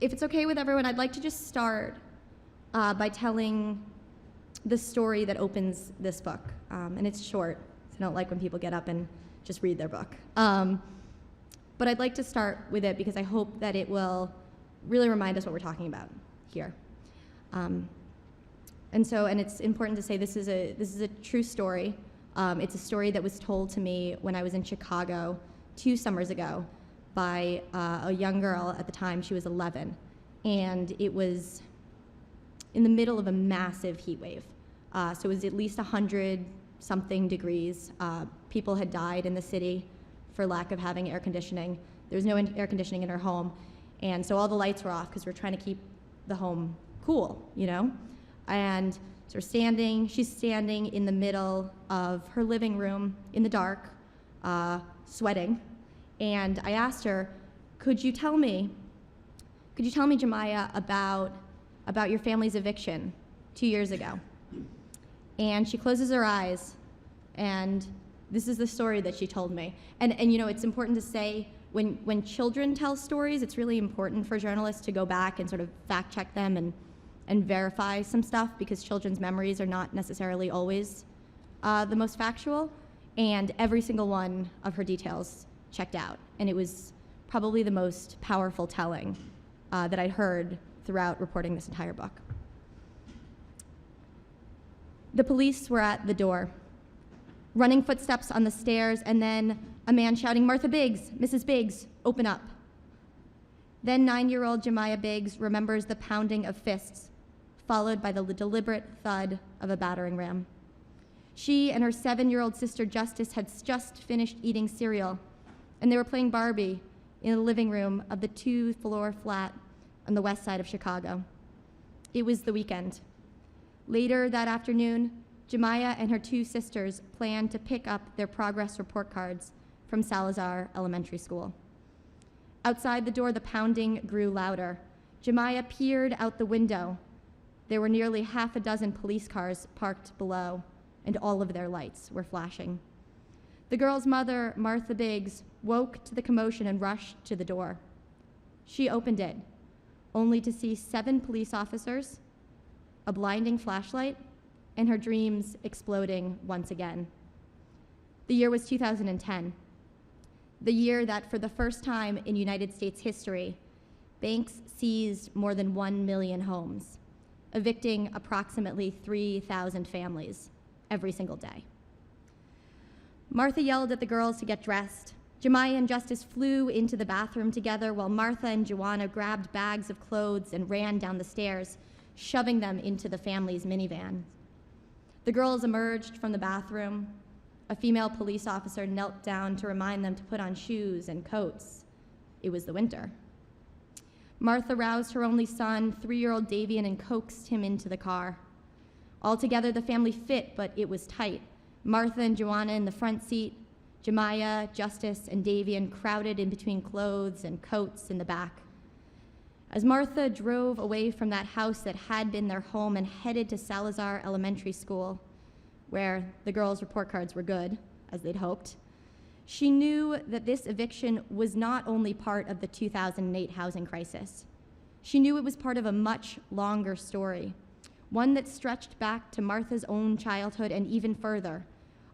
If it's okay with everyone, I'd like to just start by telling the story that opens this book. And it's short, so I don't like when people get up and just read their book. But I'd like to start with it because I hope that it will really remind us what we're talking about here. And it's important to say this is a true story. It's a story that was told to me when I was in Chicago 2 summers ago by a young girl at the time. She was 11, and it was in the middle of a massive heat wave. So it was at least 100-something degrees. People had died in the city for lack of having air conditioning. There was no air conditioning in her home, and so all the lights were off because we're trying to keep the home cool, you know? And so she's standing in the middle of her living room in the dark, sweating, and I asked her, could you tell me, Jemiah, about your family's eviction 2 years ago? And she closes her eyes, and this is the story that she told me. And you know, it's important to say, when children tell stories, it's really important for journalists to go back and sort of fact check them and verify some stuff, because children's memories are not necessarily always the most factual. And every single one of her details checked out. And it was probably the most powerful telling that I heard throughout reporting this entire book. The police were at the door, running footsteps on the stairs, and then a man shouting, "Martha Biggs, Mrs. Biggs, open up." Then 9-year-old Jemiah Biggs remembers the pounding of fists, followed by the deliberate thud of a battering ram. She and her 7-year-old sister Justice had just finished eating cereal, and they were playing Barbie in the living room of the 2-floor flat on the west side of Chicago. It was the weekend. Later that afternoon, Jemiah and her 2 sisters planned to pick up their progress report cards from Salazar Elementary School. Outside the door, the pounding grew louder. Jemiah peered out the window. There were nearly half a dozen police cars parked below, and all of their lights were flashing. The girl's mother, Martha Biggs, woke to the commotion and rushed to the door. She opened it, only to see 7 police officers, a blinding flashlight, and her dreams exploding once again. The year was 2010, the year that, for the first time in United States history, banks seized more than 1 million homes, evicting approximately 3,000 families every single day. Martha yelled at the girls to get dressed. Jemiah and Justice flew into the bathroom together, while Martha and Joanna grabbed bags of clothes and ran down the stairs, shoving them into the family's minivan. The girls emerged from the bathroom. A female police officer knelt down to remind them to put on shoes and coats. It was the winter. Martha roused her only son, 3-year-old Davian, and coaxed him into the car. Altogether, the family fit, but it was tight. Martha and Joanna in the front seat, Jemiah, Justice, and Davian crowded in between clothes and coats in the back. As Martha drove away from that house that had been their home and headed to Salazar Elementary School, where the girls' report cards were good, as they'd hoped, she knew that this eviction was not only part of the 2008 housing crisis. She knew it was part of a much longer story, one that stretched back to Martha's own childhood and even further,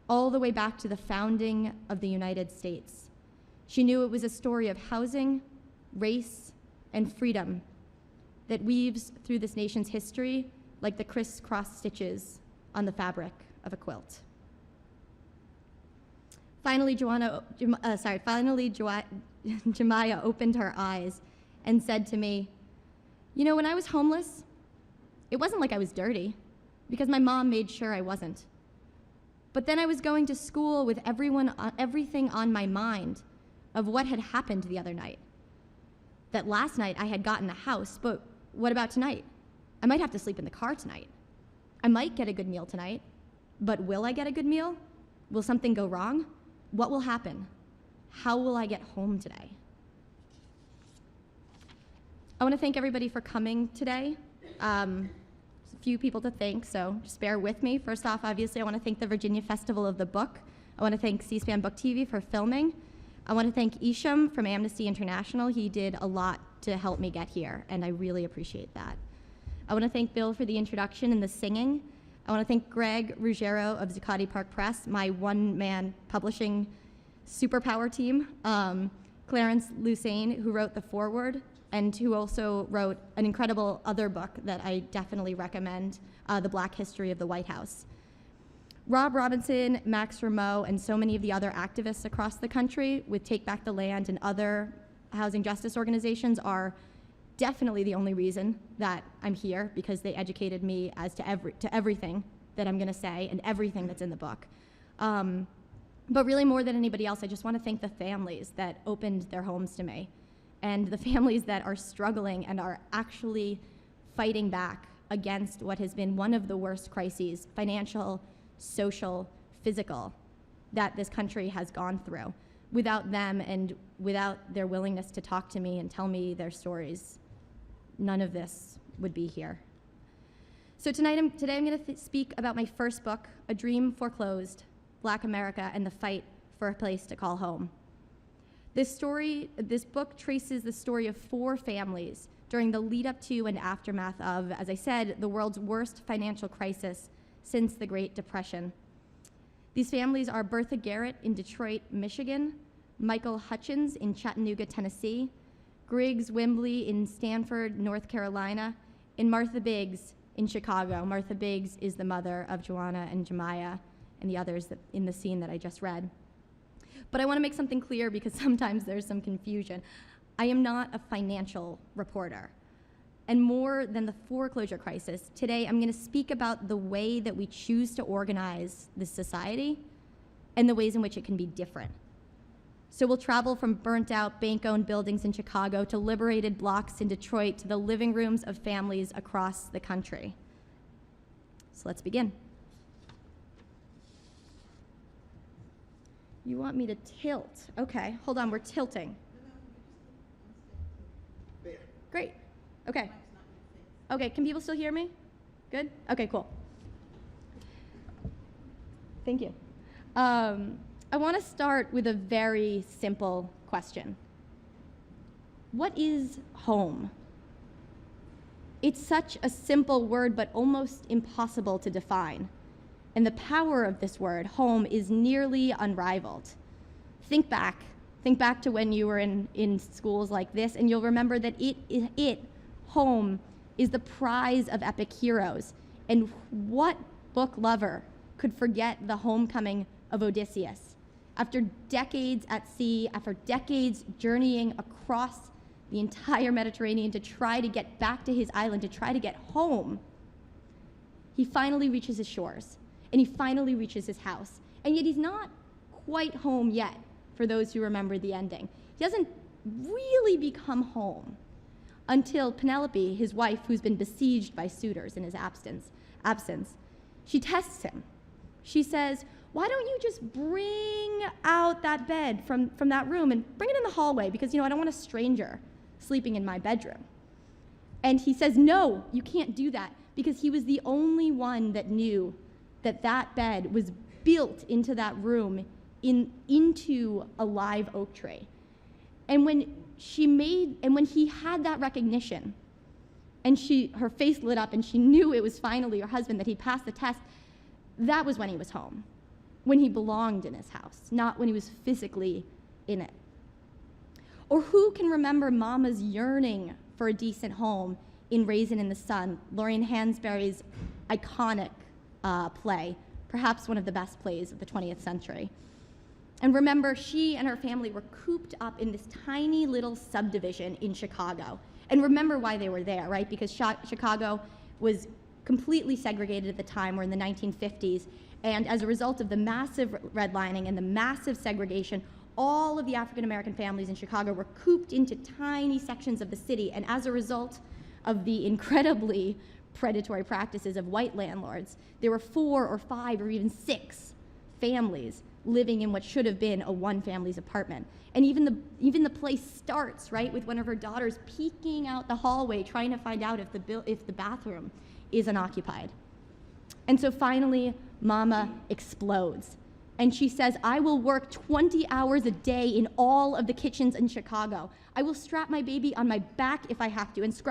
all the way back to the founding of the United States. She knew it was a story of housing, race, and freedom that weaves through this nation's history like the crisscross stitches on the fabric of a quilt. Finally, Jemiah opened her eyes and said to me, "You know, when I was homeless, it wasn't like I was dirty, because my mom made sure I wasn't. But then I was going to school with everything on my mind of what had happened the other night. That last night I had gotten a house, but what about tonight? I might have to sleep in the car tonight. I might get a good meal tonight, but will I get a good meal? Will something go wrong? What will happen? How will I get home today?" I want to thank everybody for coming today. There's a few people to thank, so just bear with me. First off, obviously, I want to thank the Virginia Festival of the Book. I want to thank C-SPAN Book TV for filming. I want to thank Isham from Amnesty International. He did a lot to help me get here, and I really appreciate that. I want to thank Bill for the introduction and the singing. I want to thank Greg Ruggiero of Zuccotti Park Press, my one-man publishing superpower team, Clarence Lucane, who wrote the foreword, and who also wrote an incredible other book that I definitely recommend, The Black History of the White House. Rob Robinson, Max Rameau, and so many of the other activists across the country with Take Back the Land and other housing justice organizations are definitely the only reason that I'm here, because they educated me as to everything that I'm gonna say and everything that's in the book. But really, more than anybody else, I just want to thank the families that opened their homes to me, and the families that are struggling and are actually fighting back against what has been one of the worst crises, financial, social, physical, that this country has gone through. Without them and without their willingness to talk to me and tell me their stories, none of this would be here. So today I'm going to speak about my first book, A Dream Foreclosed, Black America and the Fight for a Place to Call Home. This book traces the story of 4 families during the lead up to and aftermath of, as I said, the world's worst financial crisis since the Great Depression. These families are Bertha Garrett in Detroit, Michigan, Michael Hutchins in Chattanooga, Tennessee, Griggs Wimbley in Stanford, North Carolina, and Martha Biggs in Chicago. Martha Biggs is the mother of Joanna and Jemiah and the others in the scene that I just read. But I want to make something clear, because sometimes there's some confusion. I am not a financial reporter. And more than the foreclosure crisis, today I'm going to speak about the way that we choose to organize this society and the ways in which it can be different. So we'll travel from burnt-out bank-owned buildings in Chicago to liberated blocks in Detroit to the living rooms of families across the country. So let's begin. You want me to tilt? Okay, hold on, we're tilting. There. Great, okay. Okay, can people still hear me? Good? Okay, cool. Thank you. I want to start with a very simple question. What is home? It's such a simple word, but almost impossible to define. And the power of this word, home, is nearly unrivaled. Think back to when you were in schools like this, and you'll remember that home, is the prize of epic heroes. And what book lover could forget the homecoming of Odysseus? After decades at sea, after decades journeying across the entire Mediterranean to try to get back to his island, to try to get home, he finally reaches his shores, and he finally reaches his house. And yet he's not quite home yet, for those who remember the ending. He doesn't really become home until Penelope, his wife, who's been besieged by suitors in his absence, she tests him. She says, why don't you just bring out that bed from that room and bring it in the hallway, because, I don't want a stranger sleeping in my bedroom. And he says, no, you can't do that, because he was the only one that knew that that bed was built into that room into a live oak tree. And when he had that recognition, and her face lit up and she knew it was finally her husband, that he passed the test, that was when he was home, when he belonged in his house, not when he was physically in it. Or who can remember Mama's yearning for a decent home in Raisin in the Sun, Lorraine Hansberry's iconic play, perhaps one of the best plays of the 20th century. And remember, she and her family were cooped up in this tiny little subdivision in Chicago. And remember why they were there, right? Because Chicago was completely segregated at the time. We're in the 1950s. And as a result of the massive redlining and the massive segregation, all of the African-American families in Chicago were cooped into tiny sections of the city. And as a result of the incredibly predatory practices of white landlords, there were 4 or 5 or even 6 families living in what should have been a one-family's apartment. And even the place starts, right, with one of her daughters peeking out the hallway trying to find out if the bathroom is unoccupied. And so finally, Mama explodes. and she says, I will work 20 hours a day in all of the kitchens in Chicago. I will strap my baby on my back if I have to and scrub